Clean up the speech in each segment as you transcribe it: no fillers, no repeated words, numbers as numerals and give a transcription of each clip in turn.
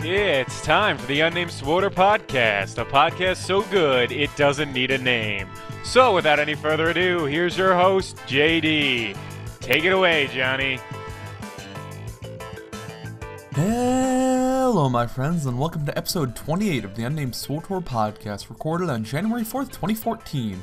It's time for the Unnamed SWTOR Podcast, a podcast so good it doesn't need a name. So without any further ado, here's your host, JD. Take it away, Johnny. Hello, my friends, and welcome to episode 28 of the Unnamed SWTOR Podcast, recorded on January 4th, 2014.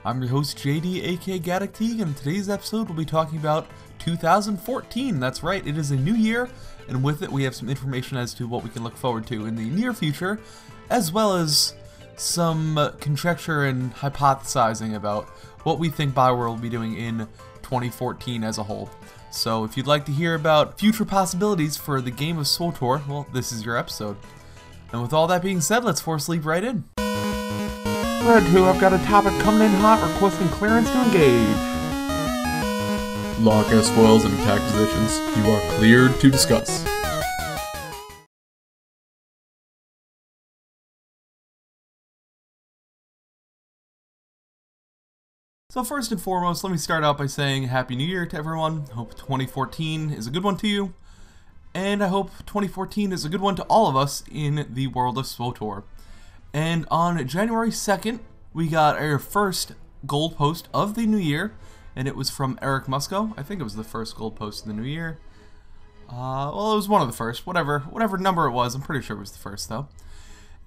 I'm your host, JD, aka Gaddick, and today's episode will be talking about 2014. That's right, it is a new year, and with it we have some information as to what we can look forward to in the near future, as well as some conjecture and hypothesizing about what we think Bioware will be doing in 2014 as a whole. So if you'd like to hear about future possibilities for the game of SWTOR, well, this is your episode. And with all that being said, let's force leap right in. Red 2, I've got a topic coming in hot, requesting clearance to engage. Lock as foils and attack positions. You are cleared to discuss. So first and foremost, let me start out by saying Happy New Year to everyone. Hope 2014 is a good one to you. And I hope 2014 is a good one to all of us in the world of SWTOR. And on January 2nd, we got our first gold post of the new year. And it was from Eric Musco. I think it was the first gold post of the new year. Well, it was one of the first. Whatever number it was, I'm pretty sure it was the first, though.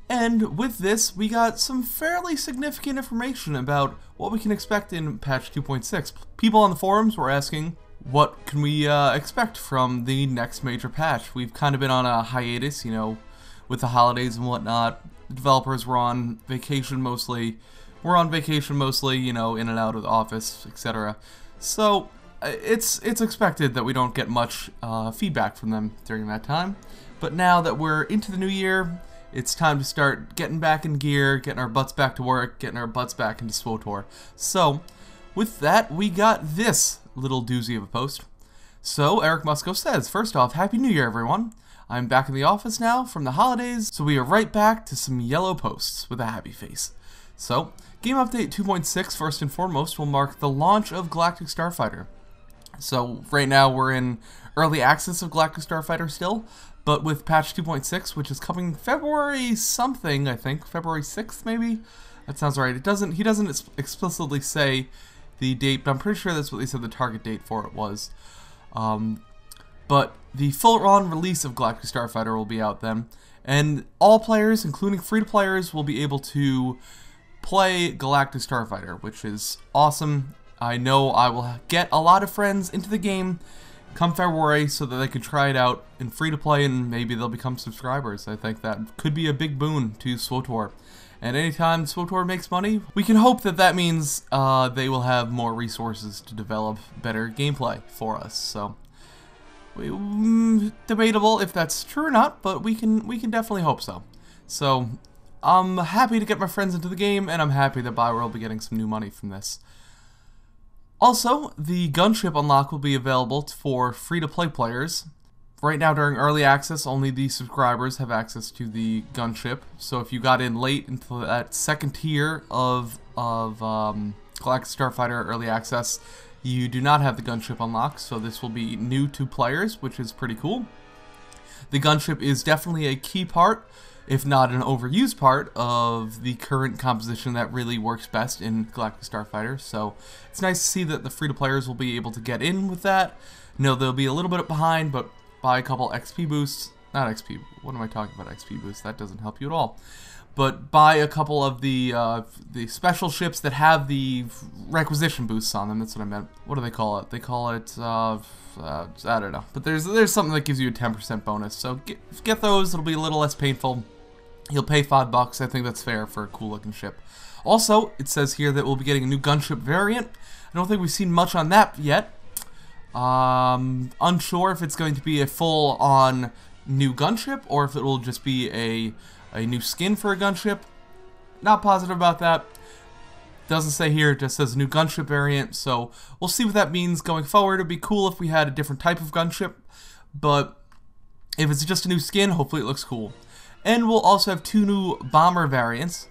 And with this, we got some fairly significant information about what we can expect in patch 2.6. People on the forums were asking, what can we expect from the next major patch? We've kind of been on a hiatus, you know, with the holidays and whatnot. The developers were on vacation mostly. We're on vacation mostly, you know, in and out of the office, etc. So it's expected that we don't get much feedback from them during that time. But now that we're into the new year, it's time to start getting back in gear, getting our butts back to work, getting our butts back into SWTOR. So with that, we got this little doozy of a post. So Eric Musco says, first off, Happy New Year, everyone. I'm back in the office now from the holidays, so we are right back to some yellow posts with a happy face. So, Game Update 2.6, first and foremost, will mark the launch of Galactic Starfighter. So, right now we're in early access of Galactic Starfighter still, but with patch 2.6, which is coming February something, I think, February 6th maybe? That sounds right. He doesn't explicitly say the date, but I'm pretty sure that's what they said the target date for it was. But the full-on release of Galactic Starfighter will be out then, and all players, including free-to-players, will be able to play Galactic Starfighter, which is awesome. I know I will get a lot of friends into the game come February so that they can try it out in free-to-play and maybe they'll become subscribers. I think that could be a big boon to SWTOR. And anytime SWTOR makes money, we can hope that that means they will have more resources to develop better gameplay for us. So, debatable if that's true or not, but we can definitely hope so. So, I'm happy to get my friends into the game, and I'm happy that Bioware will be getting some new money from this. Also, the gunship unlock will be available for free-to-play players. Right now, during early access, only the subscribers have access to the gunship. So if you got in late into that second tier of Galactic Starfighter early access, you do not have the gunship unlock, so this will be new to players, which is pretty cool. The gunship is definitely a key part, if not an overused part, of the current composition that really works best in Galactic Starfighter. So it's nice to see that the free-to-players will be able to get in with that. No, they'll be a little bit behind, but buy a couple XP boosts. Not XP, what am I talking about XP boosts? That doesn't help you at all. But buy a couple of the special ships that have the requisition boosts on them. That's what I meant. What do they call it? They call it, I don't know. But there's something that gives you a 10% bonus. So get those. It'll be a little less painful. You'll pay $5. I think that's fair for a cool-looking ship. Also, it says here that we'll be getting a new gunship variant. I don't think we've seen much on that yet. Unsure if it's going to be a full-on new gunship or if it will just be a new skin for a gunship. Not positive about that. Doesn't say here, it just says new gunship variant, so we'll see what that means going forward. It'd be cool if we had a different type of gunship, but if it's just a new skin, hopefully it looks cool. And we'll also have 2 new bomber variants,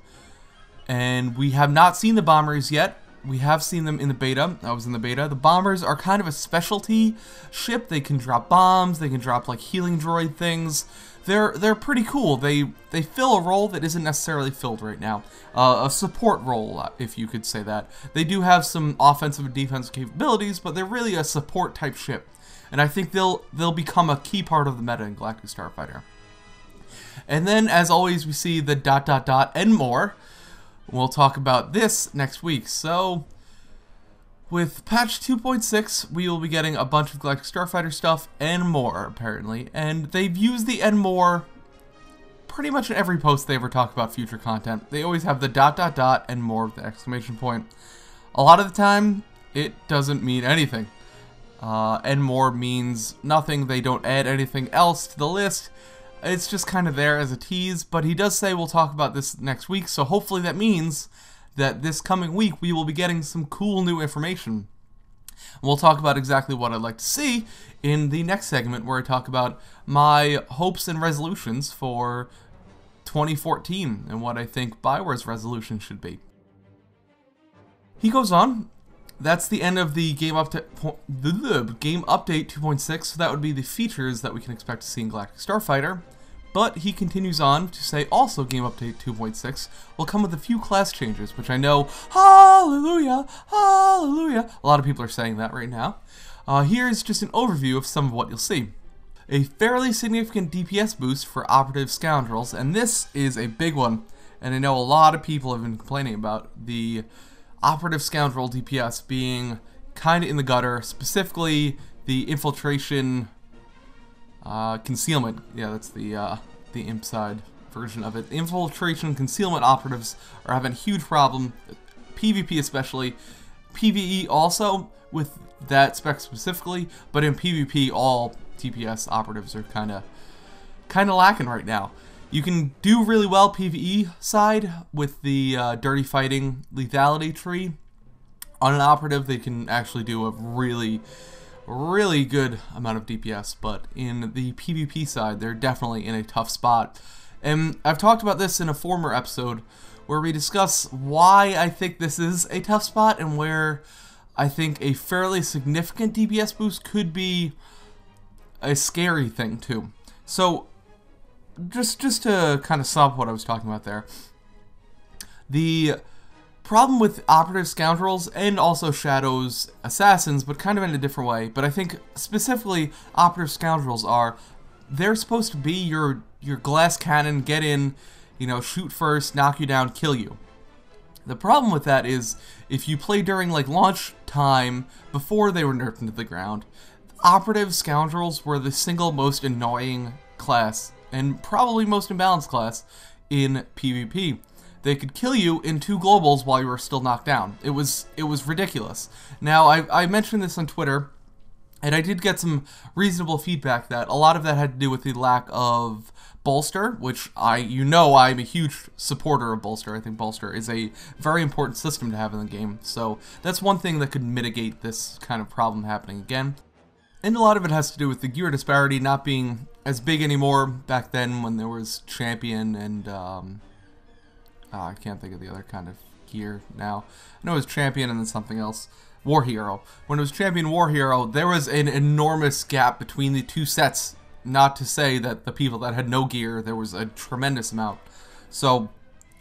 and we have not seen the bombers yet. We have seen them in the beta. I was in the beta. The bombers are kind of a specialty ship. They can drop bombs, they can drop like healing droid things. they're pretty cool. They fill a role that isn't necessarily filled right now. A support role, if you could say that. They do have some offensive and defensive capabilities, but they're really a support type ship. And I think they'll become a key part of the meta in Galactic Starfighter. And then, as always, we see the ... and more. We'll talk about this next week. So, with patch 2.6, we will be getting a bunch of Galactic Starfighter stuff and more, apparently. And they've used the and more pretty much in every post they ever talk about future content. They always have the ... and more with the exclamation point. A lot of the time, it doesn't mean anything. And more means nothing. They don't add anything else to the list. It's just kind of there as a tease, but he does say we'll talk about this next week, so hopefully that means that this coming week we will be getting some cool new information. We'll talk about exactly what I'd like to see in the next segment, where I talk about my hopes and resolutions for 2014 and what I think Bioware's resolution should be. He goes on. That's the end of the game update 2.6, so that would be the features that we can expect to see in Galactic Starfighter. But he continues on to say also game update 2.6 will come with a few class changes, which I know, hallelujah, hallelujah, a lot of people are saying that right now. Here's just an overview of some of what you'll see. A fairly significant DPS boost for operative scoundrels, and this is a big one, and I know a lot of people have been complaining about the operative scoundrel DPS being kind of in the gutter, specifically the infiltration concealment. Yeah, that's the imp side version of it. Infiltration concealment operatives are having a huge problem, PvP especially, PvE also with that spec specifically, but in PvP all DPS operatives are kind of lacking right now. You can do really well PvE side with the dirty fighting lethality tree. On an operative, they can actually do a really good amount of DPS, but in the PvP side, they're definitely in a tough spot. And I've talked about this in a former episode where we discuss why I think this is a tough spot and where I think a fairly significant DPS boost could be a scary thing too. So, just to kind of sum up what I was talking about there, the problem with operative scoundrels and also shadows assassins, but kind of in a different way, but I think specifically operative scoundrels they're supposed to be your glass cannon, get in, you know, shoot first, knock you down, kill you. The problem with that is if you play during like launch time before they were nerfed into the ground, operative scoundrels were the single most annoying class and probably most imbalanced class in PvP. They could kill you in 2 globals while you were still knocked down. It was ridiculous. Now, I mentioned this on Twitter, and I did get some reasonable feedback that a lot of that had to do with the lack of bolster, which I'm a huge supporter of bolster. I think bolster is a very important system to have in the game. So that's one thing that could mitigate this kind of problem happening again. And a lot of it has to do with the gear disparity not being as big anymore back then when there was champion and I can't think of the other kind of gear now. I know it was champion and then something else. War hero. When it was champion war hero, there was an enormous gap between the 2 sets. Not to say that the people that had no gear, there was a tremendous amount. So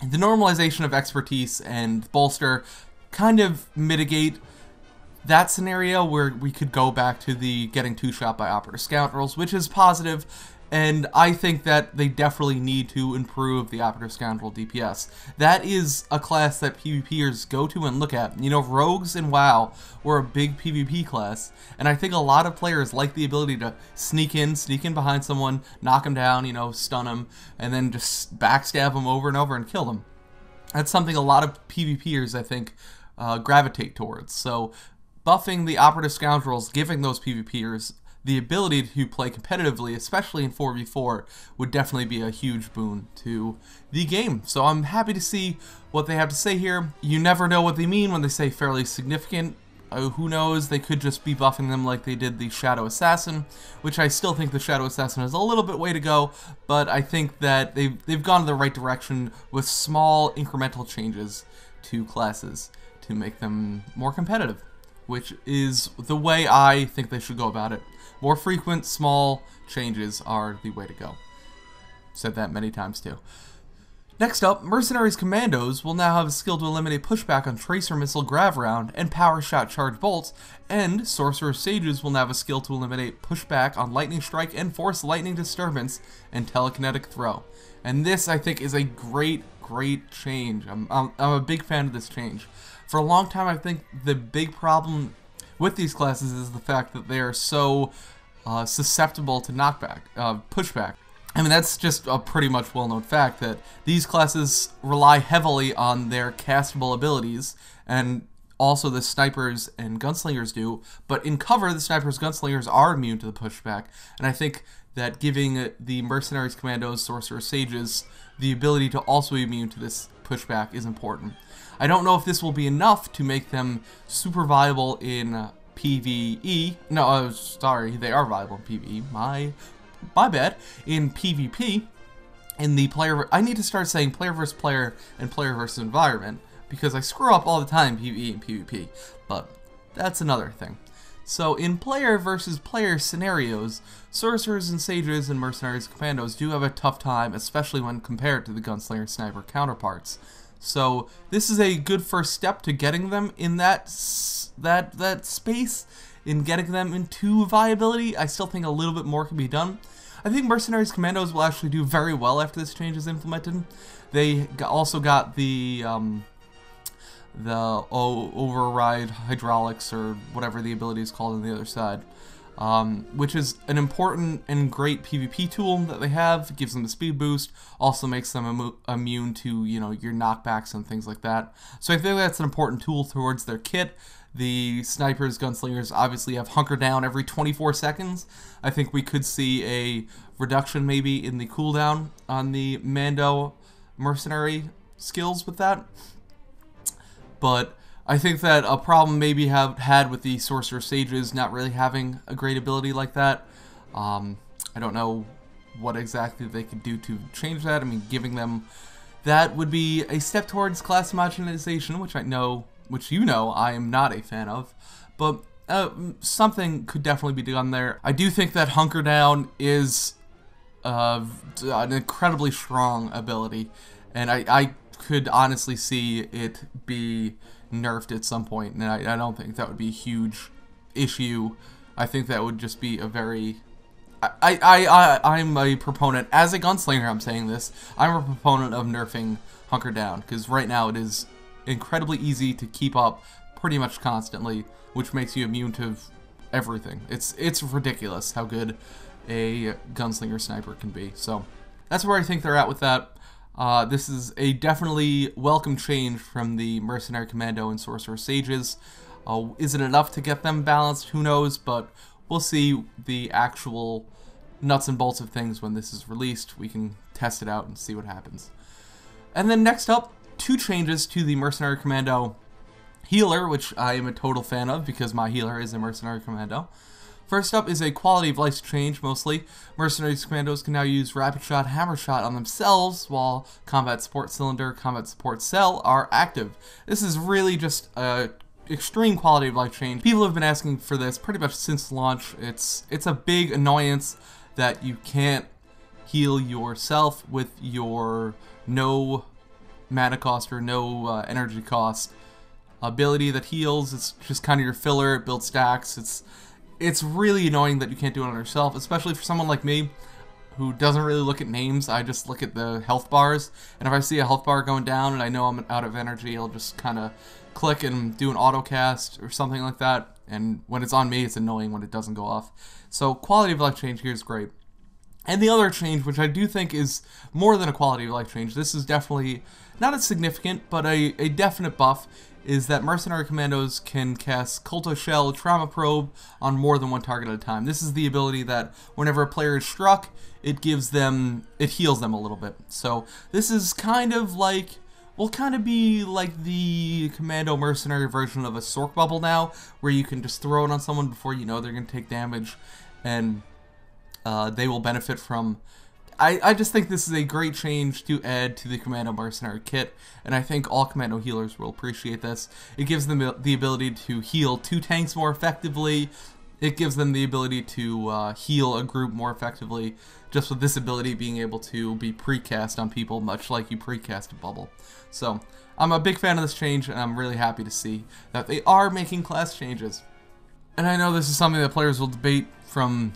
the normalization of expertise and bolster kind of mitigate that scenario where we could go back to the getting 2-shot by operative scoundrels, which is positive, and I think that they definitely need to improve the operative scoundrel DPS. That is a class that PvPers go to and look at. You know, rogues in WoW were a big PvP class, and I think a lot of players like the ability to sneak in behind someone, knock them down, you know, stun them, and then just backstab them over and over and kill them. That's something a lot of PvPers, I think, gravitate towards. So buffing the operative scoundrels, giving those PvPers the ability to play competitively, especially in 4v4, would definitely be a huge boon to the game. So I'm happy to see what they have to say here. You never know what they mean when they say fairly significant. Who knows, they could just be buffing them like they did the Shadow Assassin, which I still think the Shadow Assassin has a little bit way to go, but I think that they've gone in the right direction with small incremental changes to classes to make them more competitive, which is the way I think they should go about it. More frequent, small changes are the way to go. said that many times too. Next up, Mercenaries Commandos will now have a skill to eliminate pushback on Tracer Missile Grav Round and Power Shot Charge Bolts, and Sorcerer Sages will now have a skill to eliminate pushback on Lightning Strike and Force Lightning Disturbance and Telekinetic Throw. And this, I think, is a great change. I'm a big fan of this change. For a long time, I think the big problem with these classes is the fact that they are so susceptible to knockback, pushback. I mean, that's just a pretty much well-known fact that these classes rely heavily on their castable abilities, and also the snipers and gunslingers do, but in cover, the snipers and gunslingers are immune to the pushback, and I think that giving the Mercenaries Commandos, Sorcerer Sages, the ability to also be immune to this pushback is important. I don't know if this will be enough to make them super viable in PvE. No, sorry, they are viable in PvE. My bad. In PvP, in the player, I need to start saying player versus player and player versus environment, because I screw up all the time in PvE and PvP, but that's another thing. So in player versus player scenarios, Sorcerers and Sages and Mercenaries Commandos do have a tough time, especially when compared to the Gunslinger Sniper counterparts. So this is a good first step to getting them in that space, in getting them into viability. I still think a little bit more can be done. I think Mercenaries Commandos will actually do very well after this change is implemented. They also got the override hydraulics, or whatever the ability is called on the other side, which is an important and great PvP tool that they have. It gives them the speed boost, also makes them immune to, you know, your knockbacks and things like that. So I think that's an important tool towards their kit. The snipers, gunslingers obviously have hunker down every 24 seconds. I think we could see a reduction maybe in the cooldown on the Mando mercenary skills with that. But I think that a problem maybe have had with the Sorcerer Sages not really having a great ability like that. I don't know what exactly they could do to change that. I mean, giving them that would be a step towards class homogenization, which you know I am not a fan of, but something could definitely be done there. I do think that hunker down is an incredibly strong ability, and I could honestly see it be nerfed at some point, and I don't think that would be a huge issue. I think that would just be a very... I'm a proponent, as a gunslinger I'm saying this, I'm a proponent of nerfing hunker down, because right now it is incredibly easy to keep up pretty much constantly, which makes you immune to everything. It's ridiculous how good a gunslinger sniper can be. So that's where I think they're at with that. This is a definitely welcome change from the Mercenary Commando and Sorcerer Sages. Is it enough to get them balanced? Who knows, but we'll see the actual nuts and bolts of things when this is released. We can test it out and see what happens. And then next up, two changes to the Mercenary Commando healer, which I am a total fan of because my healer is a Mercenary Commando. First up is a quality of life change, mostly. Mercenaries Commandos can now use Rapid Shot, Hammer Shot on themselves while Combat Support Cylinder, Combat Support Cell are active. This is really just a extreme quality of life change. People have been asking for this pretty much since launch. It's a big annoyance that you can't heal yourself with your no mana cost or no energy cost ability that heals. It's just kind of your filler. It builds stacks. It's really annoying that you can't do it on yourself, especially for someone like me who doesn't really look at names. I just look at the health bars, and if I see a health bar going down and I know I'm out of energy, I'll just kind of click and do an auto cast or something like that, and when it's on me, it's annoying when it doesn't go off. So quality of life change here is great. And the other change, which I do think is more than a quality of life change, this is definitely not as significant, but a definite buff, is that Mercenary Commandos can cast Culto Shell Trauma Probe on more than one target at a time. This is the ability that whenever a player is struck, it heals them a little bit. So this is kind of like, will kind of be like the Commando Mercenary version of a Sork Bubble now, where you can just throw it on someone before you know they're going to take damage, and they will benefit from... I just think this is a great change to add to the Commando Mercenary kit, and I think all Commando healers will appreciate this. It gives them the ability to heal 2 tanks more effectively, it gives them the ability to heal a group more effectively, just with this ability being able to be precast on people, much like you precast a bubble. So, I'm a big fan of this change, and I'm really happy to see that they are making class changes. And I know this is something that players will debate from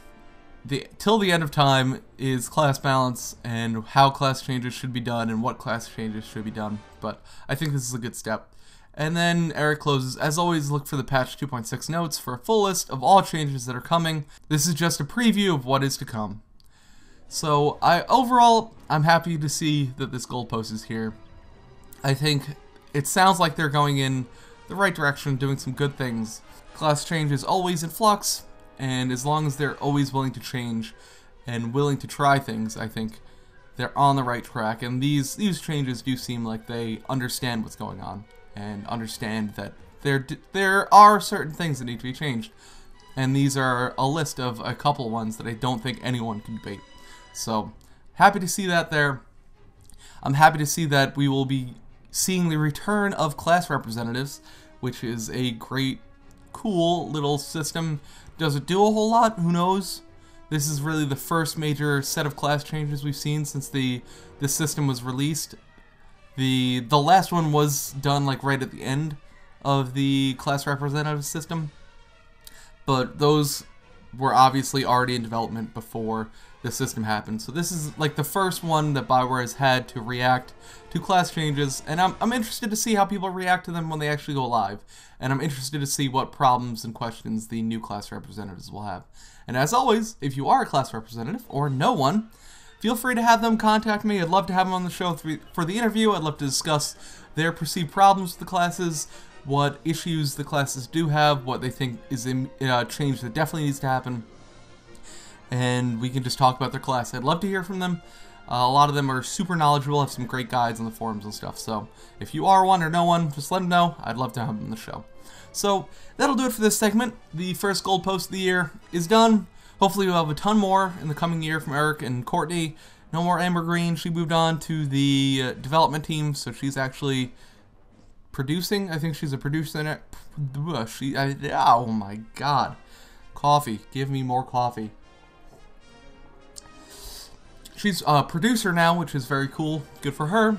till the end of time, is class balance and how class changes should be done and what class changes should be done. But I think this is a good step. And then Eric closes, as always, look for the patch 2.6 notes for a full list of all changes that are coming. This is just a preview of what is to come. So overall, I'm happy to see that this goalpost is here. I think it sounds like they're going in the right direction, doing some good things. Class change is always in flux, and as long as they're always willing to change and willing to try things, I think they're on the right track. And these changes do seem like they understand what's going on and understand that there are certain things that need to be changed. And these are a list of a couple ones that I don't think anyone can debate. So, happy to see that there. I'm happy to see that we will be seeing the return of class representatives, which is a great, cool little system. Does it do a whole lot? Who knows? This is really the first major set of class changes we've seen since this system was released. The last one was done like right at the end of the class representative system, but those were obviously already in development before the system happened. So this is like the first one that Bioware has had to react to class changes, and I'm interested to see how people react to them when they actually go live, and I'm interested to see what problems and questions the new class representatives will have. And as always, if you are a class representative or know one, feel free to have them contact me. I'd love to have them on the show for the interview. I'd love to discuss their perceived problems with the classes, what issues the classes do have, what they think is a change that definitely needs to happen, and we can just talk about their class. I'd love to hear from them. A lot of them are super knowledgeable, have some great guides on the forums and stuff, so if you are one or know one, just let them know. I'd love to have them on the show. So, that'll do it for this segment. The first gold post of the year is done. Hopefully we'll have a ton more in the coming year from Eric and Courtney. No more Amber Green. She moved on to the development team, so she's actually producing. I think she's a producer in it. Oh my god. Coffee. Give me more coffee. She's a producer now, which is very cool. Good for her.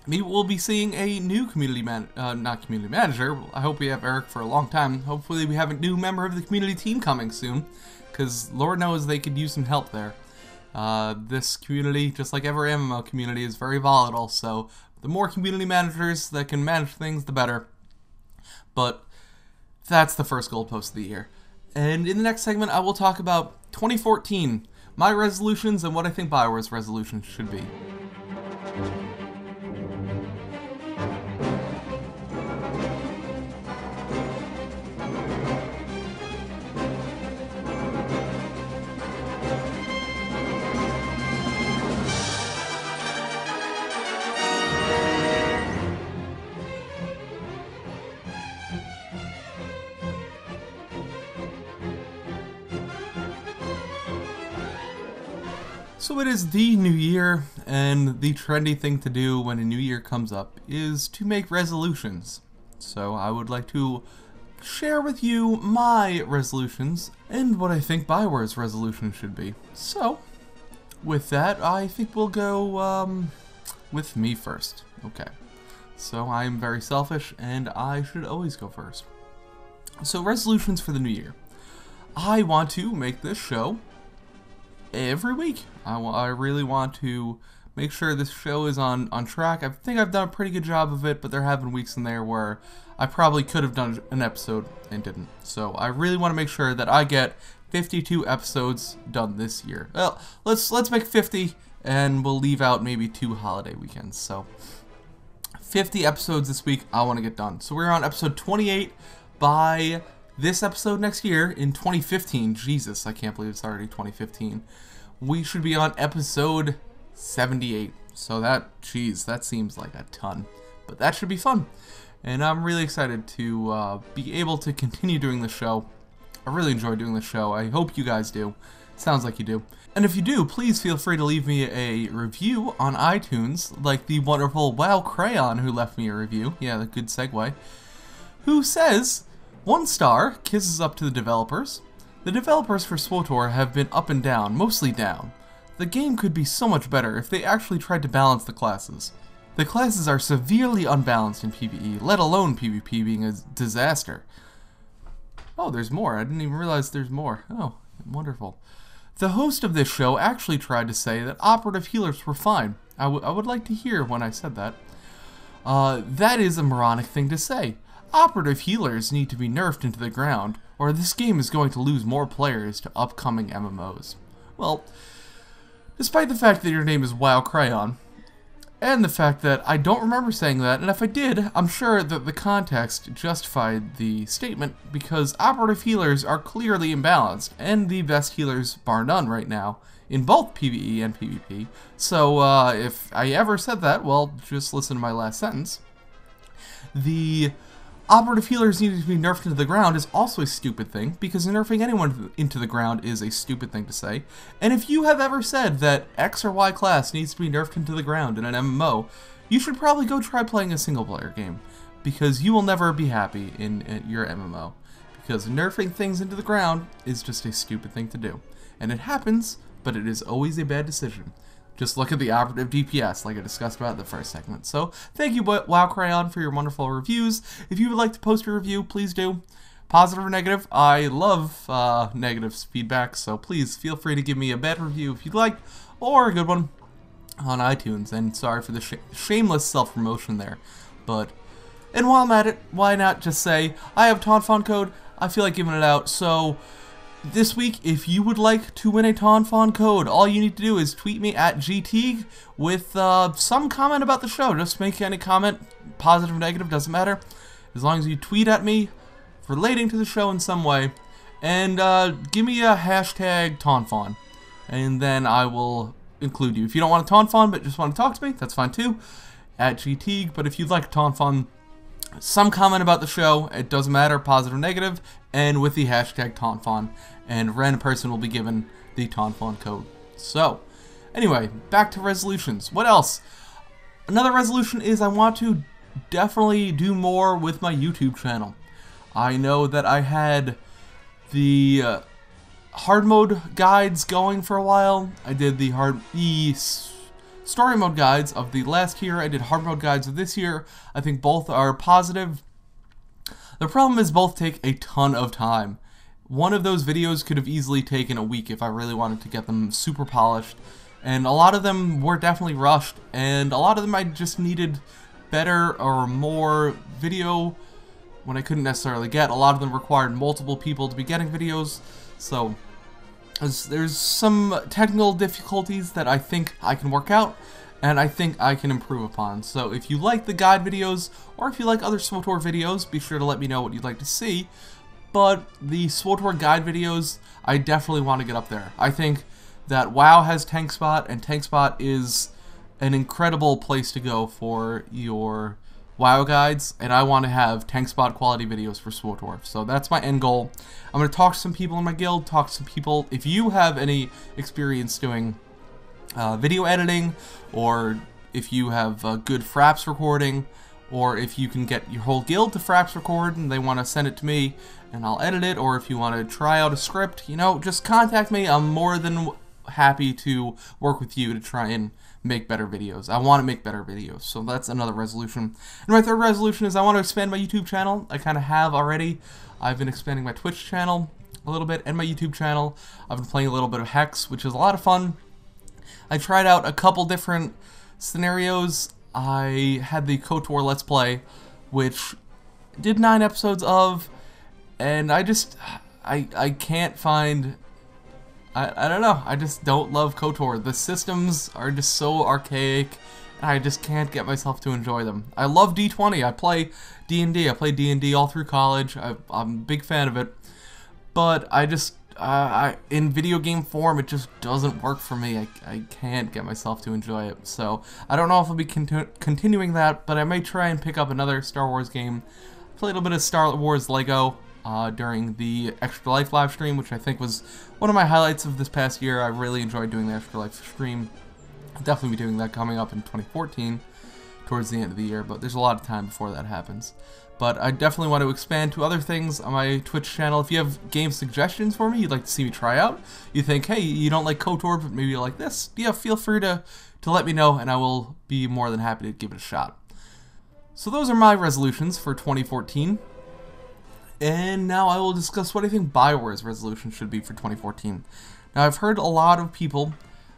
Maybe we'll be seeing a new not community manager. I hope we have Eric for a long time. Hopefully we have a new member of the community team coming soon, because Lord knows they could use some help there. This community, just like every MMO community, is very volatile, so the more community managers that can manage things, the better. But that's the first gold post of the year. And in the next segment, I will talk about 2014, my resolutions, and what I think Bioware's resolutions should be. So it is the new year, and the trendy thing to do when a new year comes up is to make resolutions. So I would like to share with you my resolutions and what I think Bioware's resolution should be. So, with that, I think we'll go with me first. Okay. So I'm very selfish, and I should always go first. So resolutions for the new year. I want to make this show every week. I really want to make sure this show is on track. I think I've done a pretty good job of it, but there have been weeks in there where I probably could have done an episode and didn't. So I really want to make sure that I get 52 episodes done this year. Well, let's make 50, and we'll leave out maybe 2 holiday weekends. So 50 episodes this week I want to get done. So we're on episode 28 by this episode next year in 2015. Jesus, I can't believe it's already 2015. We should be on episode 78. So that seems like a ton. But that should be fun. And I'm really excited to be able to continue doing the show. I really enjoy doing the show. I hope you guys do. Sounds like you do. And if you do, please feel free to leave me a review on iTunes, like the wonderful Wow Crayon who left me a review. Yeah, the good segue. Who says, 1 star, kisses up to the developers. The developers for SWTOR have been up and down, mostly down. The game could be so much better if they actually tried to balance the classes. The classes are severely unbalanced in PvE, let alone PvP being a disaster. Oh, there's more. I didn't even realize there's more. Oh, wonderful. The host of this show actually tried to say that operative healers were fine. I would like to hear when I said that. That is a moronic thing to say. Operative healers need to be nerfed into the ground, or this game is going to lose more players to upcoming MMOs. Well, despite the fact that your name is WoW Crayon, and the fact that I don't remember saying that, and if I did, I'm sure that the context justified the statement, because operative healers are clearly imbalanced, and the best healers, bar none right now, in both PvE and PvP. So, if I ever said that, well, just listen to my last sentence. The operative healers needing to be nerfed into the ground is also a stupid thing, because nerfing anyone into the ground is a stupid thing to say. And if you have ever said that X or Y class needs to be nerfed into the ground in an MMO, you should probably go try playing a single-player game, because you will never be happy in your MMO. Because nerfing things into the ground is just a stupid thing to do. And it happens, but it is always a bad decision. Just look at the operative DPS, like I discussed about in the first segment. So, thank you, WoW Crayon, for your wonderful reviews. If you would like to post a review, please do. Positive or negative, I love negative feedback, so please feel free to give me a bad review if you'd like, or a good one on iTunes. And sorry for the shameless self-promotion there. And while I'm at it, why not just say, I have Tonfon code, I feel like giving it out, so this week, if you would like to win a Tonfon code, all you need to do is tweet me at GT with some comment about the show. Just make any comment, positive or negative, doesn't matter. As long as you tweet at me relating to the show in some way, and give me a hashtag Tonfon, and then I will include you. If you don't want a Tonfon but just want to talk to me, that's fine too, at GT. But if you'd like a Tonfon, some comment about the show, it doesn't matter, positive or negative, and with the hashtag Tonfon, and a random person will be given the Tonfon code. So, anyway, back to resolutions. What else? Another resolution is I want to definitely do more with my YouTube channel. I know that I had the hard mode guides going for a while. I did the story mode guides of the last year. I did hard mode guides of this year. I think both are positive. The problem is both take a ton of time. One of those videos could have easily taken a week if I really wanted to get them super polished. And a lot of them were definitely rushed. And a lot of them I just needed better or more video when I couldn't necessarily get. A lot of them required multiple people to be getting videos. So there's some technical difficulties that I think I can work out, and I think I can improve upon. So if you like the guide videos, or if you like other SWTOR videos, be sure to let me know what you'd like to see. But the SWTOR guide videos, I definitely want to get up there. I think that WoW has Tank Spot, and Tank Spot is an incredible place to go for your WoW guides, and I want to have Tank Spot quality videos for SWTOR. So that's my end goal. I'm going to talk to some people in my guild, talk to some people. If you have any experience doing video editing, or if you have good Fraps recording, or if you can get your whole guild to Fraps record and they want to send it to me and I'll edit it, or if you want to try out a script, you know, just contact me. I'm more than happy to work with you to try and make better videos. I want to make better videos, so that's another resolution. And my third resolution is I want to expand my YouTube channel. I kind of have already. I've been expanding my Twitch channel a little bit and my YouTube channel. I've been playing a little bit of Hex, which is a lot of fun. I tried out a couple different scenarios. I had the KOTOR Let's Play, which did 9 episodes of, and I can't find, I don't know, I just don't love KOTOR. The systems are just so archaic, and I just can't get myself to enjoy them. I love D20, I play D&D, I played D&D all through college, I'm a big fan of it, but I just, in video game form, it just doesn't work for me. I can't get myself to enjoy it. So I don't know if I'll be continuing that, but I may try and pick up another Star Wars game. Played a little bit of Star Wars Lego during the Extra Life live stream, which I think was one of my highlights of this past year. I really enjoyed doing the Extra Life stream. I'll definitely be doing that coming up in 2014, towards the end of the year, but there's a lot of time before that happens. But I definitely want to expand to other things on my Twitch channel. If you have game suggestions for me you'd like to see me try out, you think, hey, you don't like KOTOR, but maybe you like this, yeah, feel free to let me know, and I will be more than happy to give it a shot. So those are my resolutions for 2014. And now I will discuss what I think Bioware's resolution should be for 2014. Now, I've heard a lot of people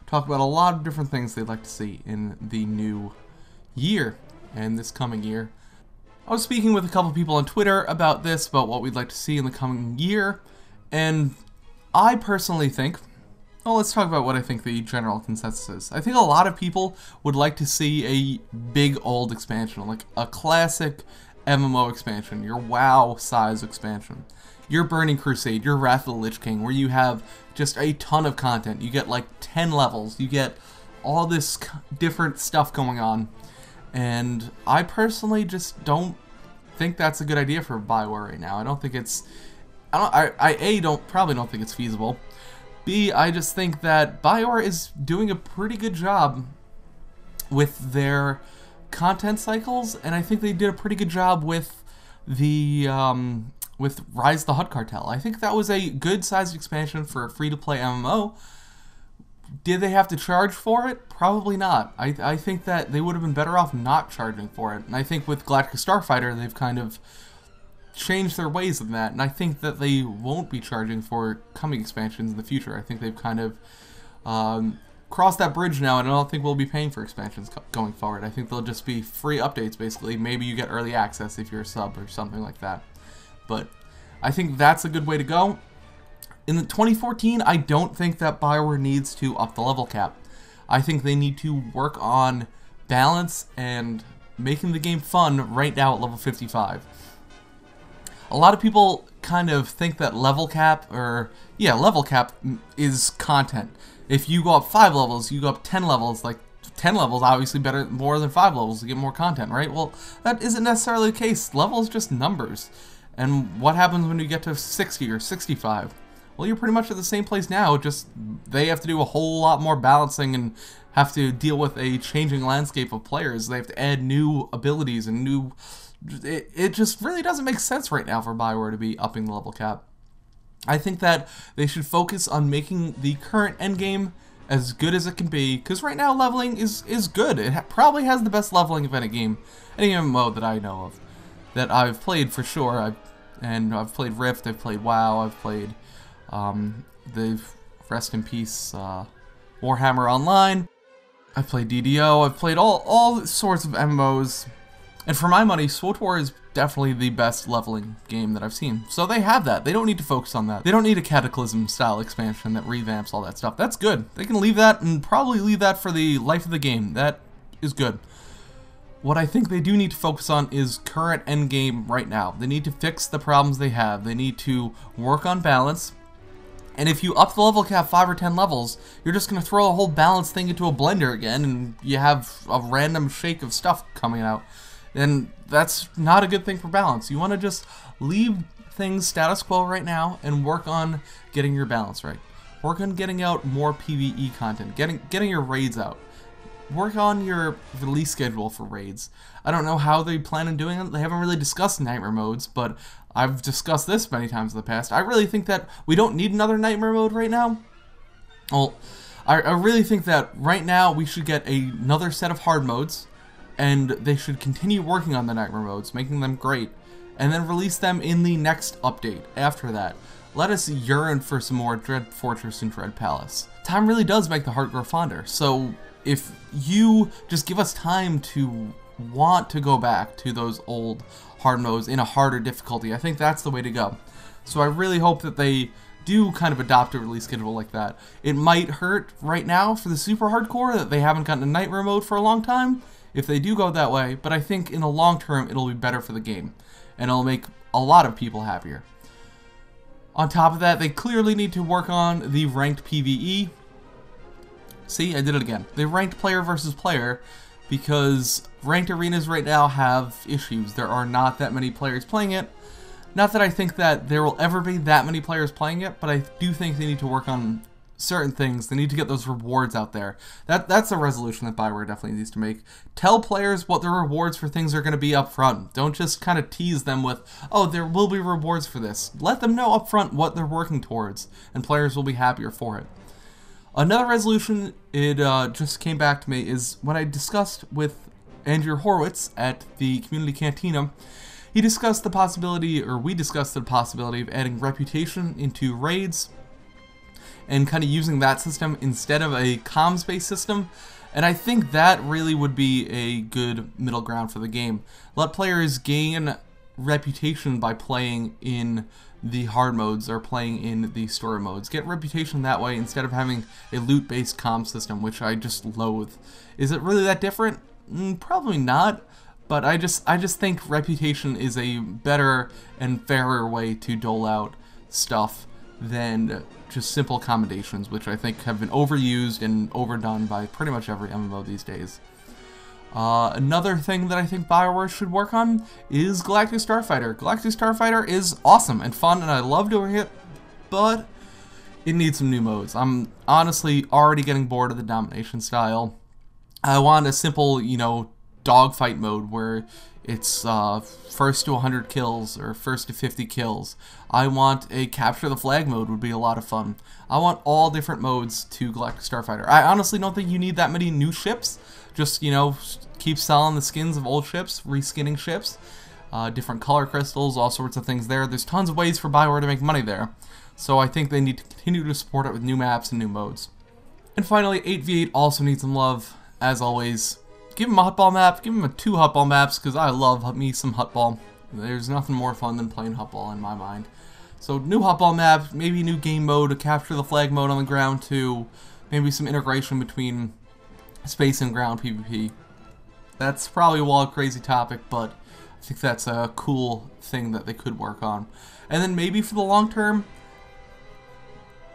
talk about a lot of different things they'd like to see in the new year and this coming year. I was speaking with a couple people on Twitter about this, about what we'd like to see in the coming year, and I personally think, well, let's talk about what I think the general consensus is. I think a lot of people would like to see a big old expansion, like a classic MMO expansion, your WoW size expansion, your Burning Crusade, your Wrath of the Lich King, where you have just a ton of content. You get like 10 levels, you get all this different stuff going on. And I personally just don't think that's a good idea for Bioware right now. I don't think it's, probably don't think it's feasible. B, I just think that Bioware is doing a pretty good job with their content cycles, and I think they did a pretty good job with the with Rise of the Hutt Cartel. I think that was a good sized expansion for a free-to-play MMO. Did they have to charge for it? Probably not. I think that they would have been better off not charging for it. And I think with Galactic Starfighter, they've kind of changed their ways in that. And I think that they won't be charging for coming expansions in the future. I think they've kind of crossed that bridge now, and I don't think we'll be paying for expansions going forward. I think they'll just be free updates, basically. Maybe you get early access if you're a sub or something like that. But I think that's a good way to go. In 2014, I don't think that Bioware needs to up the level cap. I think they need to work on balance and making the game fun right now at level 55. A lot of people kind of think that level cap is content. If you go up 5 levels, you go up 10 levels, like 10 levels obviously better, more than 5 levels to get more content, right? Well, that isn't necessarily the case. Level is just numbers. And what happens when you get to 60 or 65? Well, you're pretty much at the same place now, just they have to do a whole lot more balancing and have to deal with a changing landscape of players. They have to add new abilities and new... It just really doesn't make sense right now for Bioware to be upping the level cap. I think that they should focus on making the current endgame as good as it can be, because right now leveling is good. It probably has the best leveling of any game, any MMO that I know of, that I've played for sure. I've played Rift, I've played WoW, I've played... they've, rest in peace, Warhammer Online. I've played DDO, I've played all sorts of MMOs, and for my money, SWTOR is definitely the best leveling game that I've seen. So they have that. They don't need to focus on that. They don't need a Cataclysm-style expansion that revamps all that stuff. That's good. They can leave that, and probably leave that for the life of the game. That is good. What I think they do need to focus on is current endgame right now. They need to fix the problems they have. They need to work on balance. And if you up the level cap 5 or 10 levels, you're just going to throw a whole balance thing into a blender again, and you have a random shake of stuff coming out. And that's not a good thing for balance. You want to just leave things status quo right now and work on getting your balance right. Work on getting out more PvE content, getting your raids out. Work on your release schedule for raids. I don't know how they plan on doing it. They haven't really discussed nightmare modes, but I've discussed this many times in the past. I really think that we don't need another nightmare mode right now. Well, I really think that right now we should get another set of hard modes, and they should continue working on the nightmare modes, making them great, and then release them in the next update after that. Let us yearn for some more Dread Fortress and Dread Palace. Time really does make the heart grow fonder, so if you just give us time to want to go back to those old hard modes in a harder difficulty, I think that's the way to go. So I really hope that they do kind of adopt a release schedule like that. It might hurt right now for the super hardcore that they haven't gotten a nightmare mode for a long time, if they do go that way, but I think in the long term it'll be better for the game, and it'll make a lot of people happier. On top of that, they clearly need to work on the ranked PvE. See, I did it again. The ranked player versus player, because ranked arenas right now have issues. There are not that many players playing it. Not that I think that there will ever be that many players playing it, but I do think they need to work on certain things. They need to get those rewards out there. That's a resolution that Bioware definitely needs to make. Tell players what the rewards for things are going to be up front. Don't just kind of tease them with, oh, there will be rewards for this. Let them know up front what they're working towards, and players will be happier for it. Another resolution, it just came back to me, is when I discussed with Andrew Horowitz at the Community Cantina. He discussed the possibility, or we discussed the possibility of adding reputation into raids and kind of using that system instead of a comms-based system. And I think that really would be a good middle ground for the game. Let players gain reputation by playing in the hard modes or playing in the story modes. Get reputation that way instead of having a loot-based comm system, which I just loathe. Is it really that different? Probably not. But I just think reputation is a better and fairer way to dole out stuff than just simple accommodations, which I think have been overused and overdone by pretty much every MMO these days. Another thing that I think Bioware should work on is Galactic Starfighter. Galactic Starfighter is awesome and fun, and I love doing it, but it needs some new modes. I'm honestly already getting bored of the domination style. I want a simple, dogfight mode where it's first to 100 kills or first to 50 kills. I want a capture the flag mode, would be a lot of fun. I want all different modes to Galactic Starfighter. I honestly don't think you need that many new ships. Just, keep selling the skins of old ships, reskinning ships, different color crystals, all sorts of things there. There's tons of ways for Bioware to make money there. So I think they need to continue to support it with new maps and new modes. And finally, 8v8 also needs some love, as always. Give him a Hutball map, give him 2 Hutball maps, because I love me some Hutball. There's nothing more fun than playing Hutball in my mind. So new Hutball map, maybe new game mode, a capture the flag mode on the ground too, maybe some integration between space and ground PvP. That's probably a wild, crazy topic, but I think that's a cool thing that they could work on. And then maybe for the long term,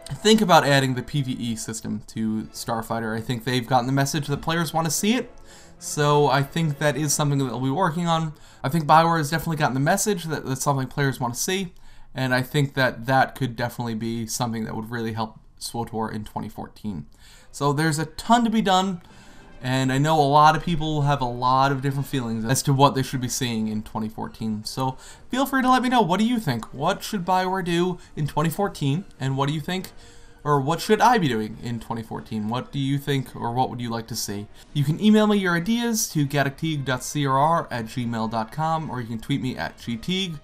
think about adding the PvE system to Starfighter. I think they've gotten the message that players want to see it. So I think that is something that they'll be working on. I think Bioware has definitely gotten the message that that's something players want to see, and I think that that could definitely be something that would really help SWTOR in 2014. So there's a ton to be done, and I know a lot of people have a lot of different feelings as to what they should be seeing in 2014. So feel free to let me know, what do you think? What should Bioware do in 2014, and what do you think? Or what should I be doing in 2014? What do you think, or what would you like to see? You can email me your ideas to gadokteeg.crr@gmail.com, or you can tweet me at gteeg.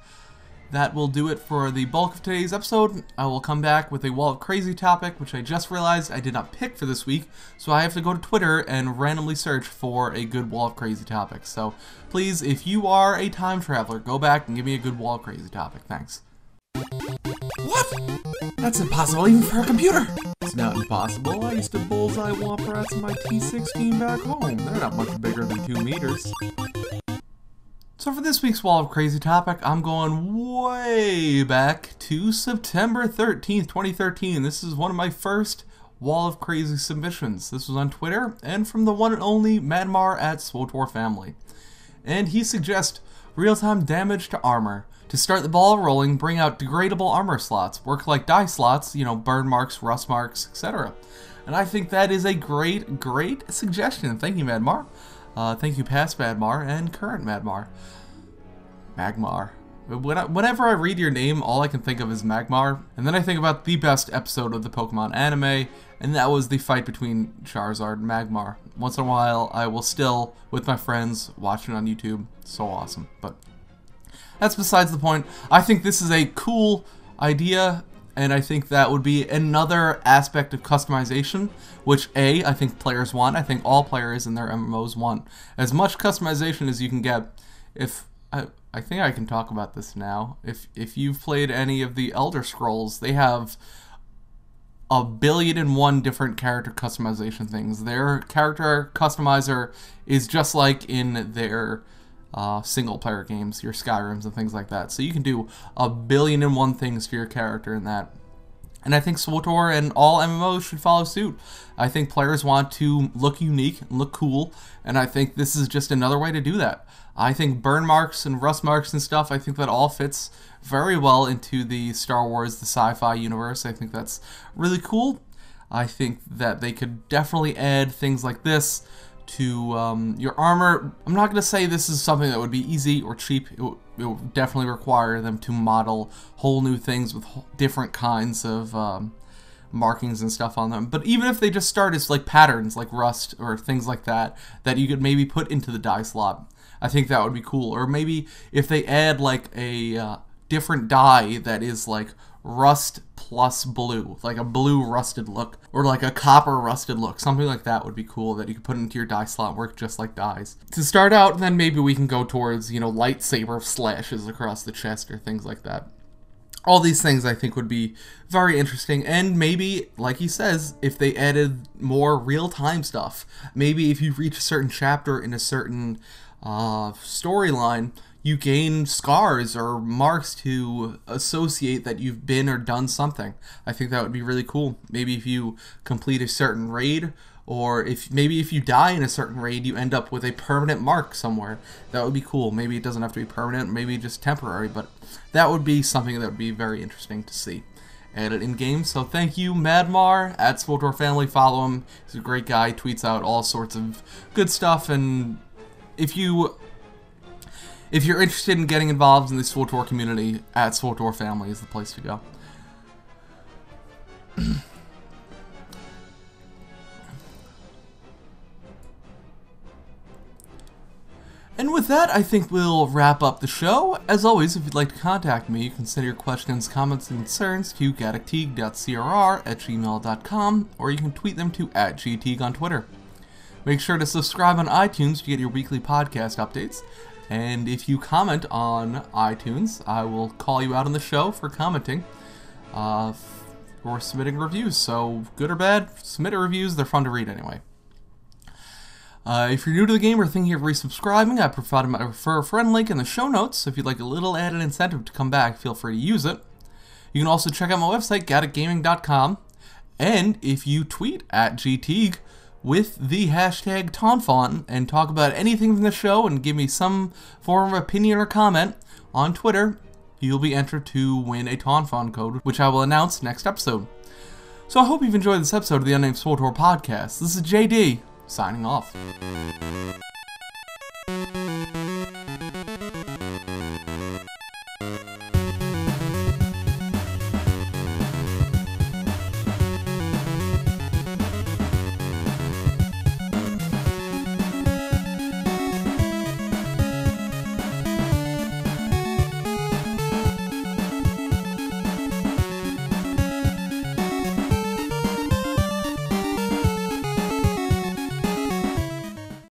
That will do it for the bulk of today's episode. I will come back with a wall of crazy topic, which I just realized I did not pick for this week, so I have to go to Twitter and randomly search for a good wall of crazy topics. So please, if you are a time traveler, go back and give me a good wall of crazy topic. Thanks. What? That's impossible even for a computer! It's not impossible. I used to bullseye womp rats in my T16 back home. They're not much bigger than 2 meters. So for this week's Wall of Crazy topic, I'm going way back to September 13th, 2013. This is one of my first Wall of Crazy submissions. This was on Twitter, and from the one and only Madmar at SWTOR Family. And he suggests real-time damage to armor. To start the ball rolling, bring out degradable armor slots. Work like die slots, burn marks, rust marks, etc. And I think that is a great suggestion. Thank you, Madmar. Thank you, past Madmar and current Madmar. Magmar. Whenever I read your name, all I can think of is Magmar. And then I think about the best episode of the Pokemon anime, and that was the fight between Charizard and Magmar. Once in a while, I will still, with my friends, watch it on YouTube. So awesome. But that's besides the point. I think this is a cool idea, and I think that would be another aspect of customization, which I think players want. I think all players in their MMOs want as much customization as you can get. I think I can talk about this now. If you've played any of the Elder Scrolls, they have 1,000,000,001 different character customization things. Their character customizer is just like in their single-player games, your Skyrims and things like that. So you can do 1,000,000,001 things for your character in that. And I think SWTOR and all MMOs should follow suit. I think players want to look unique and look cool, and I think this is just another way to do that. I think burn marks and rust marks and stuff, I think that all fits very well into the Star Wars, the sci-fi universe. I think that's really cool. I think that they could definitely add things like this to your armor. I'm not going to say this is something that would be easy or cheap. It would definitely require them to model whole new things with different kinds of markings and stuff on them. But even if they just start as like patterns, like rust or things like that, that you could maybe put into the dye slot, I think that would be cool. Or maybe if they add like a different dye that is like rust plus blue, like a blue rusted look, or like a copper rusted look, something like that would be cool that you could put into your dye slot and work just like dyes. To start out, then maybe we can go towards, you know, lightsaber slashes across the chest or things like that. All these things I think would be very interesting, and maybe, like he says, if they added more real-time stuff, maybe if you reach a certain chapter in a certain storyline, you gain scars or marks to associate that you've been or done something. I think that would be really cool. Maybe if you complete a certain raid, or maybe if you die in a certain raid, you end up with a permanent mark somewhere. That would be cool. Maybe it doesn't have to be permanent, maybe just temporary, but that would be something that would be very interesting to see added in game. So thank you, Madmar, at SWTOR Family. Follow him. He's a great guy. He tweets out all sorts of good stuff, and if you're interested in getting involved in the SWTOR community, at SWTOR Family is the place to go. And with that, I think we'll wrap up the show. As always, if you'd like to contact me, you can send your questions, comments, and concerns to gadokteeg.crr@gmail.com, or you can tweet them to @gteeg on Twitter. Make sure to subscribe on iTunes to get your weekly podcast updates. And if you comment on iTunes, I will call you out on the show for commenting or submitting reviews. So, good or bad, submit reviews. They're fun to read anyway. If you're new to the game or thinking of resubscribing, I provided my refer a friend link in the show notes, so if you'd like a little added incentive to come back, feel free to use it. You can also check out my website, gadokgaming.com, and if you tweet @gteeg with the hashtag Taunfaun and talk about anything from the show and give me some form of opinion or comment on Twitter, you'll be entered to win a Taunfaun code, which I will announce next episode. So I hope you've enjoyed this episode of the Unnamed SWTOR Podcast. This is JD, signing off.